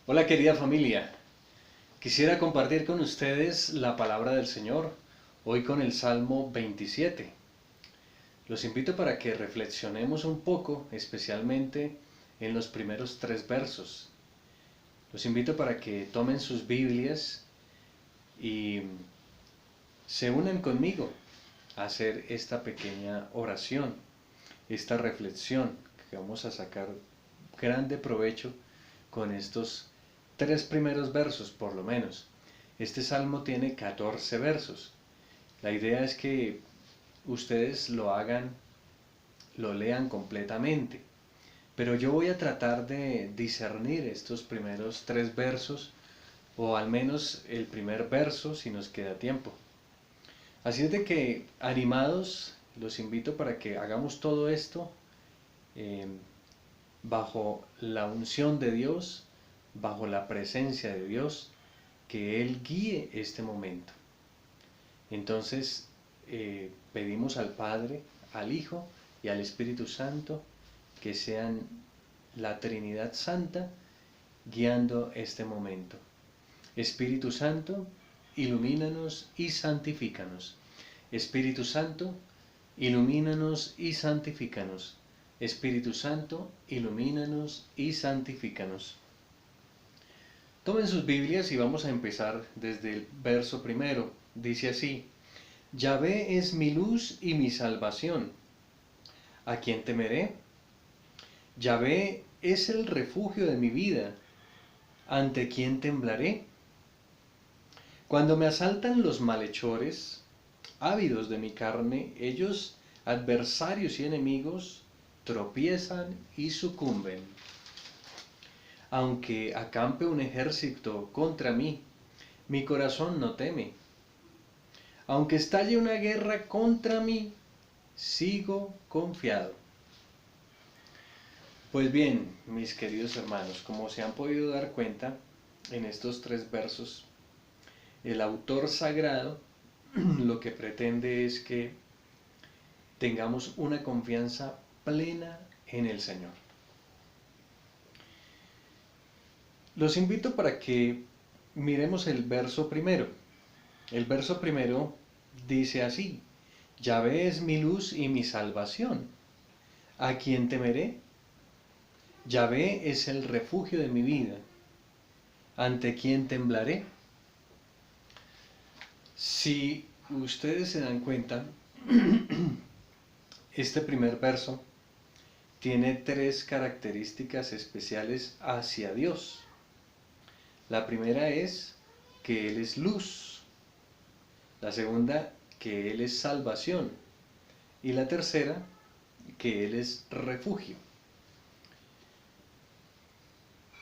Hola querida familia, quisiera compartir con ustedes la palabra del Señor, hoy con el Salmo 27. Los invito para que reflexionemos un poco, especialmente en los primeros 3 versos. Los invito para que tomen sus Biblias y se unan conmigo a hacer esta pequeña oración, esta reflexión que vamos a sacar grande provecho con estos 3 primeros versos por lo menos. Este salmo tiene 14 versos. La idea es que ustedes lo hagan, lo lean completamente. Pero yo voy a tratar de discernir estos primeros 3 versos, o al menos el primer verso si nos queda tiempo. Así es de que, animados, los invito para que hagamos todo esto eh, bajo la unción de Dios, bajo la presencia de Dios, que Él guíe este momento. Entonces pedimos al Padre, al Hijo y al Espíritu Santo que sean la Trinidad Santa guiando este momento. Espíritu Santo, ilumínanos y santifícanos. Espíritu Santo, ilumínanos y santifícanos. Espíritu Santo, ilumínanos y santifícanos. Tomen sus Biblias y vamos a empezar desde el verso primero. Dice así: Yahvé es mi luz y mi salvación. ¿A quién temeré? Yahvé es el refugio de mi vida. ¿Ante quién temblaré? Cuando me asaltan los malhechores, ávidos de mi carne, ellos, adversarios y enemigos, tropiezan y sucumben. Aunque acampe un ejército contra mí, mi corazón no teme. Aunque estalle una guerra contra mí, sigo confiado. Pues bien, mis queridos hermanos, como se han podido dar cuenta en estos 3 versos, el autor sagrado lo que pretende es que tengamos una confianza plena en el Señor. Los invito para que miremos el verso primero. El verso primero dice así: Yahvé es mi luz y mi salvación. ¿A quién temeré? Yahvé es el refugio de mi vida. ¿Ante quién temblaré? Si ustedes se dan cuenta, este primer verso tiene 3 características especiales hacia Dios. La primera es que Él es luz. La segunda, que Él es salvación. Y la tercera, que Él es refugio.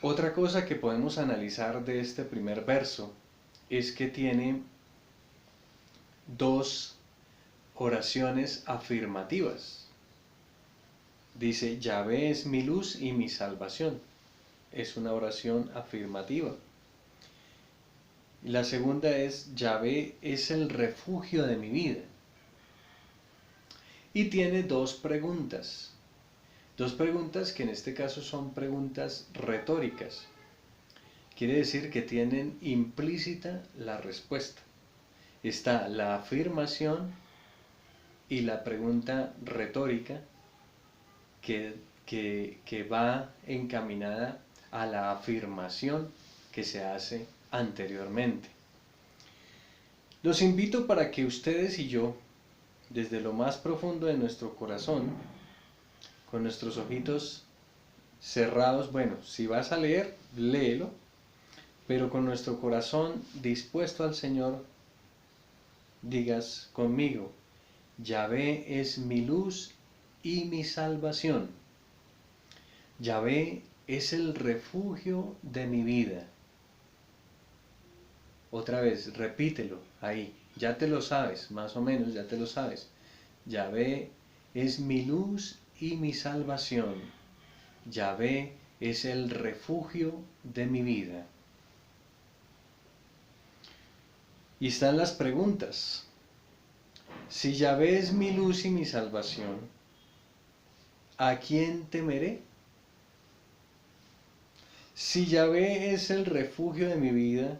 Otra cosa que podemos analizar de este primer verso es que tiene 2 oraciones afirmativas. Dice: Yahvé es mi luz y mi salvación. Es una oración afirmativa. La segunda es: Yahvé es el refugio de mi vida. Y tiene 2 preguntas. 2 preguntas que en este caso son preguntas retóricas. Quiere decir que tienen implícita la respuesta. Está la afirmación y la pregunta retórica que va encaminada a la afirmación que se hace anteriormente. Los invito para que ustedes y yo, desde lo más profundo de nuestro corazón, con nuestros ojitos cerrados, bueno, si vas a leer, léelo, pero con nuestro corazón dispuesto al Señor, digas conmigo: Yahvé es mi luz y mi salvación. Yahvé es el refugio de mi vida. Otra vez, repítelo ahí. Ya te lo sabes, más o menos ya te lo sabes. Yahvé es mi luz y mi salvación. Yahvé es el refugio de mi vida. Y están las preguntas. Si Yahvé es mi luz y mi salvación, ¿a quién temeré? Si Yahvé es el refugio de mi vida,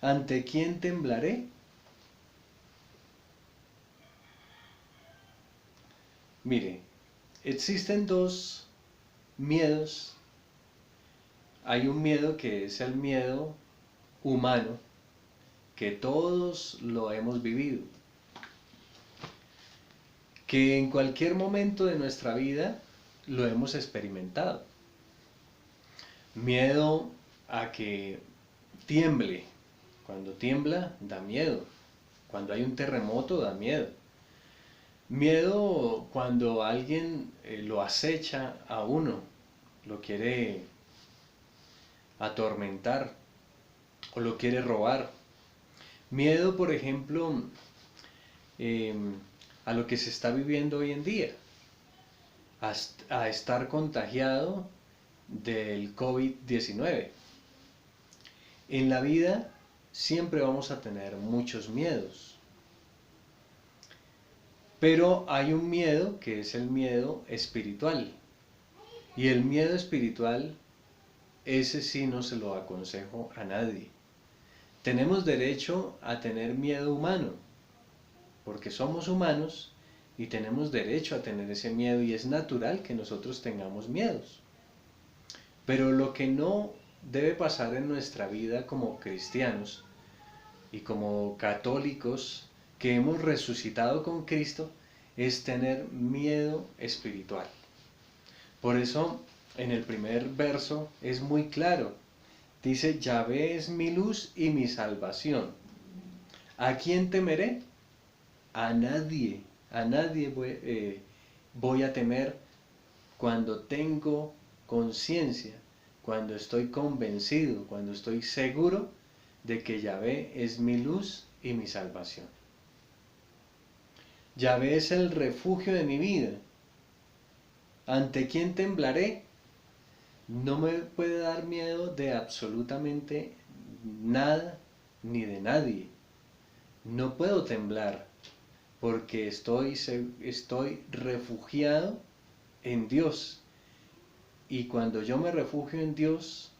¿ante quién temblaré? Mire, existen dos miedos. Hay un miedo que es el miedo humano, que todos lo hemos vivido, que en cualquier momento de nuestra vida lo hemos experimentado. Miedo a que tiemble. Cuando tiembla, da miedo. Cuando hay un terremoto, da miedo. Miedo cuando alguien lo acecha a uno, lo quiere atormentar o lo quiere robar. Miedo, por ejemplo, eh, a lo que se está viviendo hoy en día, a estar contagiado del COVID-19. En la vida siempre vamos a tener muchos miedos, pero hay un miedo que es el miedo espiritual. Y el miedo espiritual, ese sí no se lo aconsejo a nadie. Tenemos derecho a tener miedo humano, porque somos humanos y tenemos derecho a tener ese miedo y es natural que nosotros tengamos miedos. Pero lo que no debe pasar en nuestra vida como cristianos y como católicos que hemos resucitado con Cristo es tener miedo espiritual. Por eso en el primer verso es muy claro. Dice, Yahvé es mi luz y mi salvación. ¿A quién temeré? A nadie voy a temer cuando tengo conciencia, cuando estoy convencido, cuando estoy seguro de que Yahvé es mi luz y mi salvación. Yahvé es el refugio de mi vida. ¿Ante quién temblaré? No me puede dar miedo de absolutamente nada ni de nadie. No puedo temblar porque estoy refugiado en Dios. Y cuando yo me refugio en Dios,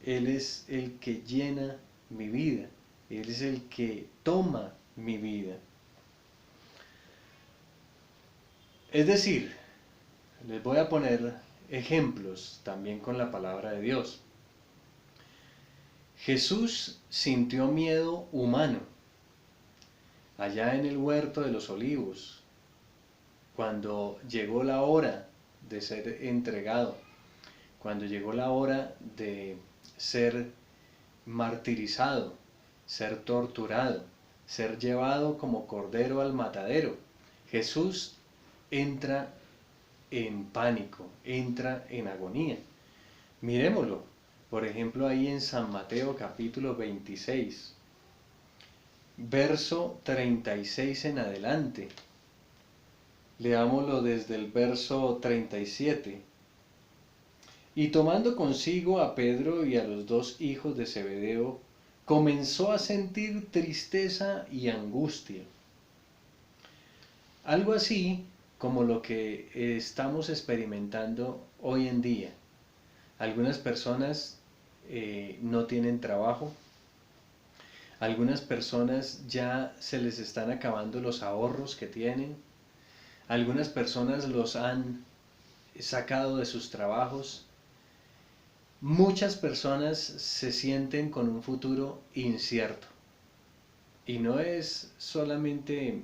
Él es el que llena mi vida. Él es el que toma mi vida. Es decir, les voy a poner ejemplos también con la palabra de Dios. Jesús sintió miedo humano allá en el huerto de los olivos, cuando llegó la hora de ser entregado, cuando llegó la hora de ser martirizado, ser torturado, ser llevado como cordero al matadero. Jesús entra en pánico, entra en agonía. Miremoslo, por ejemplo, ahí en San Mateo capítulo 26, verso 36 en adelante. Leámoslo desde el verso 37. Y tomando consigo a Pedro y a los dos hijos de Zebedeo, comenzó a sentir tristeza y angustia. Algo así como lo que estamos experimentando hoy en día. Algunas personas no tienen trabajo, algunas personas ya se les están acabando los ahorros que tienen, algunas personas los han sacado de sus trabajos. Muchas personas se sienten con un futuro incierto. Y no es solamente,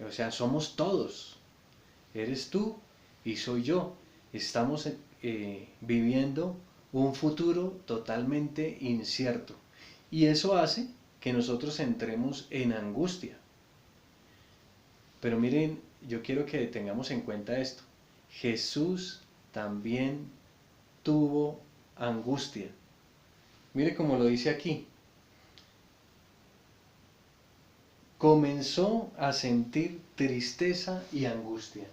o sea, somos todos. Eres tú y soy yo. Estamos viviendo un futuro totalmente incierto. Y eso hace que nosotros entremos en angustia. Pero miren, yo quiero que tengamos en cuenta esto. Jesús también tuvo angustia. Mire cómo lo dice aquí. Comenzó a sentir tristeza y angustia.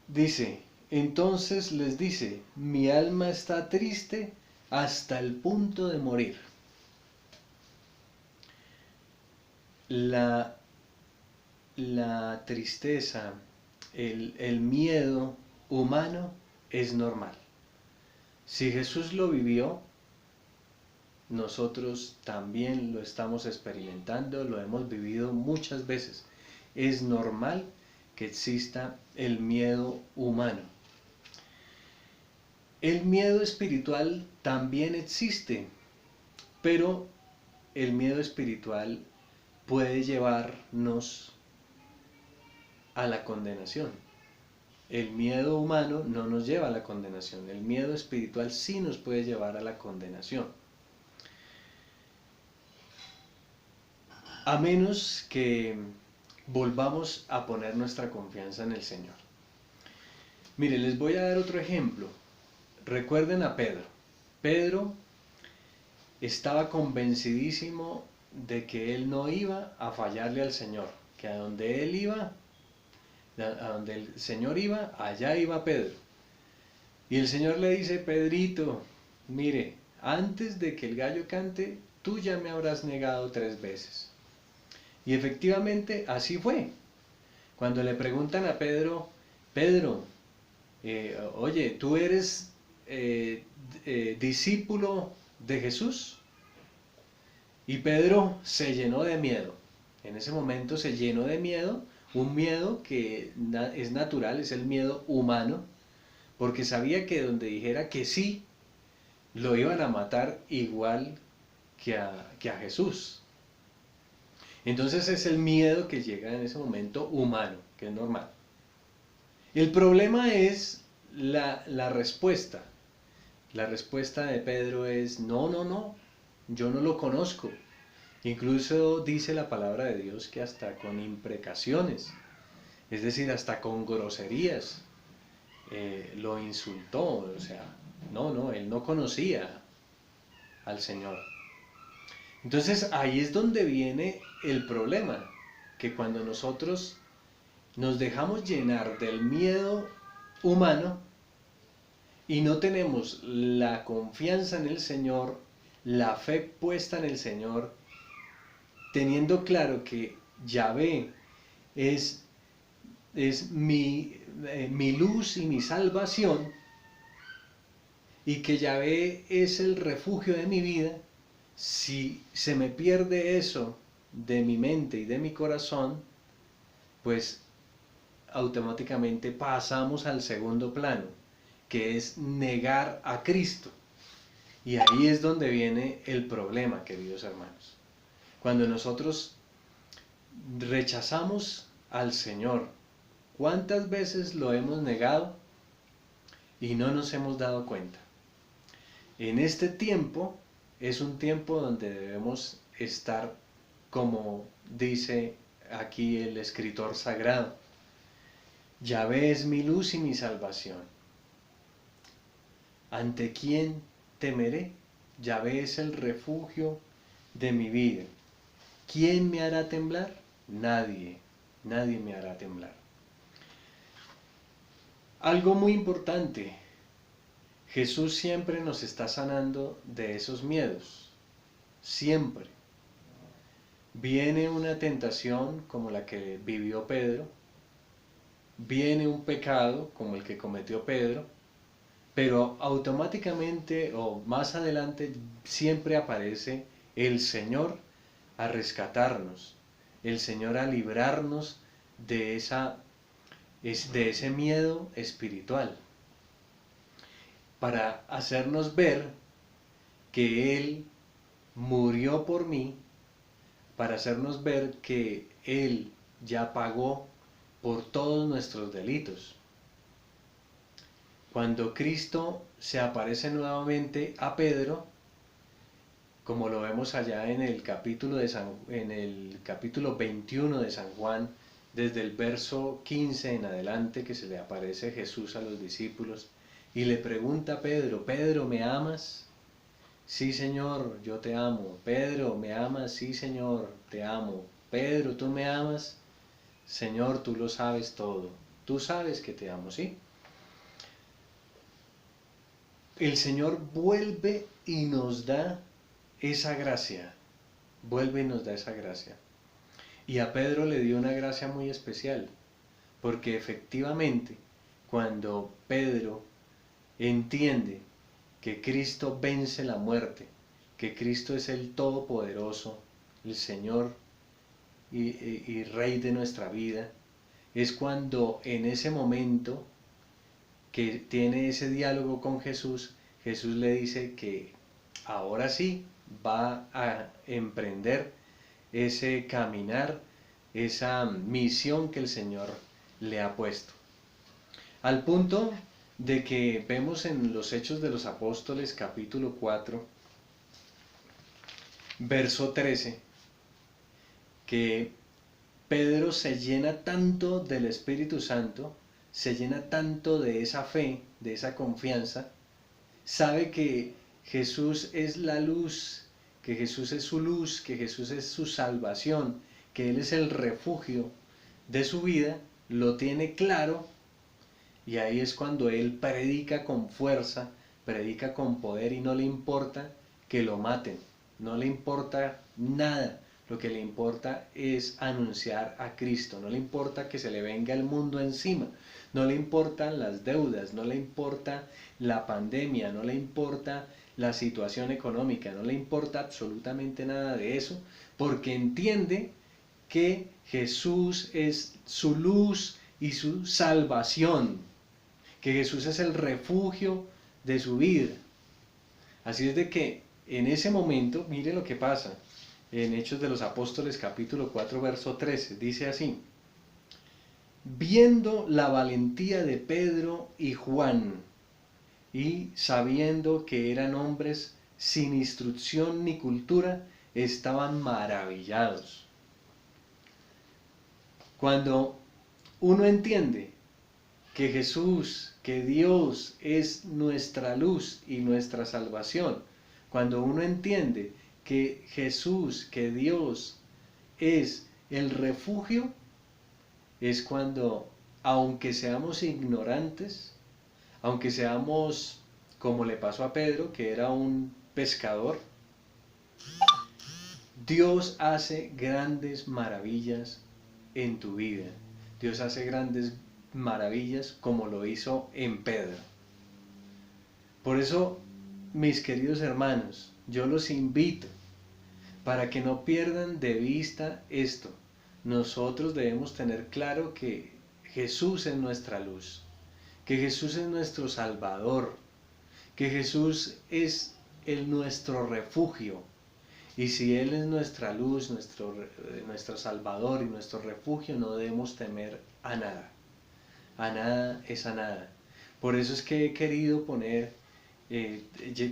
Dice, entonces les dice, mi alma está triste hasta el punto de morir. La tristeza, el miedo humano es normal. Si Jesús lo vivió, nosotros también lo estamos experimentando, lo hemos vivido muchas veces. Es normal que exista el miedo humano. El miedo espiritual también existe, pero el miedo espiritual puede llevarnos a la condenación. El miedo humano no nos lleva a la condenación, el miedo espiritual sí nos puede llevar a la condenación. A menos que volvamos a poner nuestra confianza en el Señor. Mire, les voy a dar otro ejemplo. Recuerden a Pedro. Pedro estaba convencidísimo de que él no iba a fallarle al Señor, que a donde él iba, a donde el Señor iba, allá iba Pedro. Y el Señor le dice: Pedrito, mire, antes de que el gallo cante, tú ya me habrás negado 3 veces. Y efectivamente así fue. Cuando le preguntan a Pedro: Pedro, oye, ¿tú eres discípulo de Jesús? Y Pedro se llenó de miedo. En ese momento se llenó de miedo, un miedo que es natural, es el miedo humano, porque sabía que donde dijera que sí, lo iban a matar igual que a Jesús. Entonces es el miedo que llega en ese momento humano, que es normal. El problema es la respuesta. La respuesta de Pedro es: no, no, no, yo no lo conozco. Incluso dice la palabra de Dios que hasta con imprecaciones, es decir, hasta con groserías, lo insultó. O sea, no, no, él no conocía al Señor. Entonces ahí es donde viene el problema, que cuando nosotros nos dejamos llenar del miedo humano y no tenemos la confianza en el Señor, la fe puesta en el Señor, teniendo claro que Yahvé es mi luz y mi salvación, y que Yahvé es el refugio de mi vida, si se me pierde eso de mi mente y de mi corazón, pues automáticamente pasamos al segundo plano, que es negar a Cristo. Y ahí es donde viene el problema, queridos hermanos. Cuando nosotros rechazamos al Señor, ¿cuántas veces lo hemos negado y no nos hemos dado cuenta? En este tiempo es un tiempo donde debemos estar, como dice aquí el escritor sagrado: Yahvé es mi luz y mi salvación. ¿Ante quién temeré? Yahvé es el refugio de mi vida. ¿Quién me hará temblar? Nadie, nadie me hará temblar. Algo muy importante: Jesús siempre nos está sanando de esos miedos, siempre. Viene una tentación como la que vivió Pedro, viene un pecado como el que cometió Pedro, pero automáticamente o más adelante siempre aparece el Señor a rescatarnos, el Señor a librarnos de ese miedo espiritual, para hacernos ver que Él murió por mí, para hacernos ver que Él ya pagó por todos nuestros delitos. Cuando Cristo se aparece nuevamente a Pedro, como lo vemos allá en el capítulo, en el capítulo 21 de San Juan, desde el verso 15 en adelante, que se le aparece Jesús a los discípulos y le pregunta a Pedro: Pedro, ¿me amas? Sí, Señor, yo te amo. Pedro, ¿me amas? Sí, Señor, te amo. Pedro, ¿tú me amas? Señor, tú lo sabes todo. Tú sabes que te amo, ¿sí? El Señor vuelve y nos da esa gracia. Vuelve y nos da esa gracia. Y a Pedro le dio una gracia muy especial, porque efectivamente cuando Pedro entiende que Cristo vence la muerte, que Cristo es el Todopoderoso, el Señor y Rey de nuestra vida, es cuando en ese momento que tiene ese diálogo con Jesús, Jesús le dice que ahora sí va a emprender ese caminar, esa misión que el Señor le ha puesto. Al punto de que vemos en los Hechos de los Apóstoles capítulo 4, verso 13, que Pedro se llena tanto del Espíritu Santo, se llena tanto de esa fe, de esa confianza, sabe que Jesús es la luz, que Jesús es su luz, que Jesús es su salvación, que Él es el refugio de su vida, lo tiene claro, y ahí es cuando Él predica con fuerza, predica con poder y no le importa que lo maten, no le importa nada. Lo que le importa es anunciar a Cristo, no le importa que se le venga el mundo encima, no le importan las deudas, no le importa la pandemia, no le importa la situación económica, no le importa absolutamente nada de eso, porque entiende que Jesús es su luz y su salvación, que Jesús es el refugio de su vida. Así es de que en ese momento, mire lo que pasa. En Hechos de los Apóstoles capítulo 4 verso 13 dice así: viendo la valentía de Pedro y Juan y sabiendo que eran hombres sin instrucción ni cultura, estaban maravillados. Cuando uno entiende que Jesús, que Dios es nuestra luz y nuestra salvación, cuando uno entiende que Jesús, que Dios es el refugio, es cuando, aunque seamos ignorantes, aunque seamos como le pasó a Pedro, que era un pescador, Dios hace grandes maravillas en tu vida. Dios hace grandes maravillas como lo hizo en Pedro. Por eso, mis queridos hermanos, yo los invito para que no pierdan de vista esto. Nosotros debemos tener claro que Jesús es nuestra luz, que Jesús es nuestro Salvador, que Jesús es nuestro refugio. Y si Él es nuestra luz, nuestro Salvador y nuestro refugio, no debemos temer a nada. A nada es a nada. Por eso es que he querido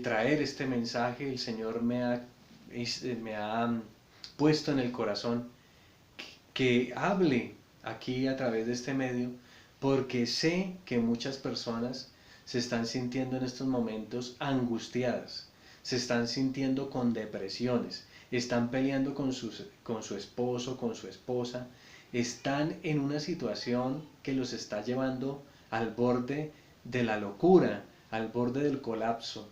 traer este mensaje. El Señor me ha puesto en el corazón que hable aquí a través de este medio, porque sé que muchas personas se están sintiendo en estos momentos angustiadas, se están sintiendo con depresiones, están peleando con su esposo, con su esposa, están en una situación que los está llevando al borde de la locura, al borde del colapso.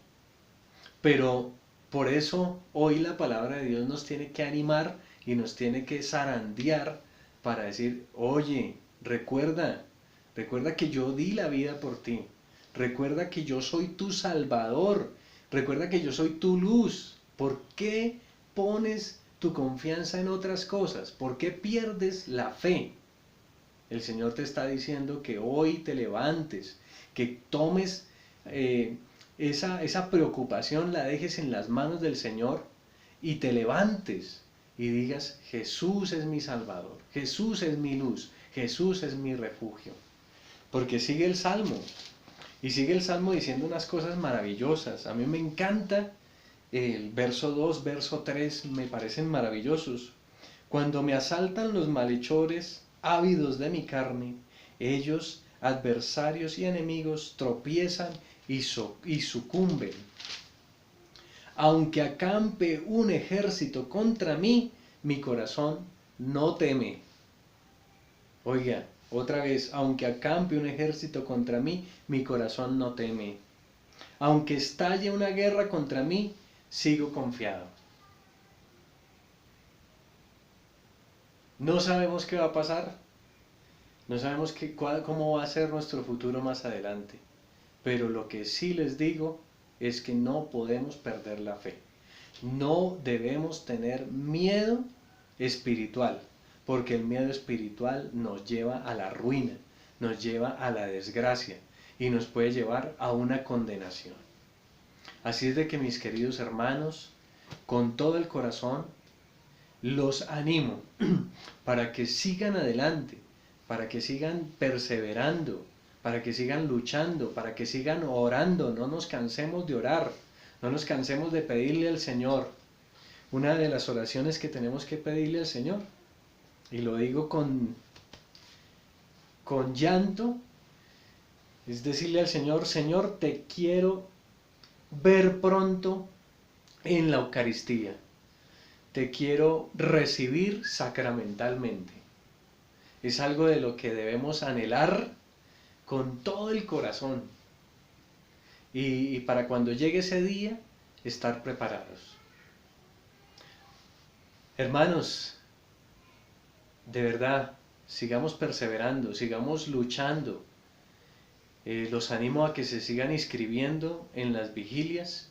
Pero por eso hoy la palabra de Dios nos tiene que animar y nos tiene que zarandear para decir: oye, recuerda que yo di la vida por ti, recuerda que yo soy tu Salvador, recuerda que yo soy tu luz. ¿Por qué pones tu confianza en otras cosas? ¿Por qué pierdes la fe? El Señor te está diciendo que hoy te levantes, que tomes esa preocupación, la dejes en las manos del Señor y te levantes y digas: Jesús es mi Salvador, Jesús es mi luz, Jesús es mi refugio. Porque sigue el Salmo, y sigue el Salmo diciendo unas cosas maravillosas. A mí me encanta el verso 2, verso 3, me parecen maravillosos. Cuando me asaltan los malhechores, ávidos de mi carne, ellos, adversarios y enemigos, tropiezan y sucumben. Aunque acampe un ejército contra mí, mi corazón no teme. Oiga, otra vez: aunque acampe un ejército contra mí, mi corazón no teme. Aunque estalle una guerra contra mí, sigo confiado. No sabemos qué va a pasar. No sabemos cómo va a ser nuestro futuro más adelante, pero lo que sí les digo es que no podemos perder la fe. No debemos tener miedo espiritual, porque el miedo espiritual nos lleva a la ruina, nos lleva a la desgracia y nos puede llevar a una condenación. Así es de que, mis queridos hermanos, con todo el corazón los animo para que sigan adelante, para que sigan perseverando, para que sigan luchando, para que sigan orando. No nos cansemos de orar, no nos cansemos de pedirle al Señor. Una de las oraciones que tenemos que pedirle al Señor, y lo digo con llanto, es decirle al Señor: Señor, te quiero ver pronto en la Eucaristía, te quiero recibir sacramentalmente. Es algo de lo que debemos anhelar con todo el corazón, y para cuando llegue ese día, estar preparados. Hermanos, de verdad, sigamos perseverando, sigamos luchando. Los animo a que se sigan inscribiendo en las vigilias,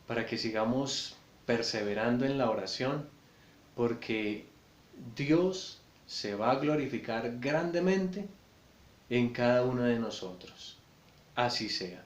para que sigamos perseverando en la oración, porque Dios se va a glorificar grandemente en cada uno de nosotros. Así sea.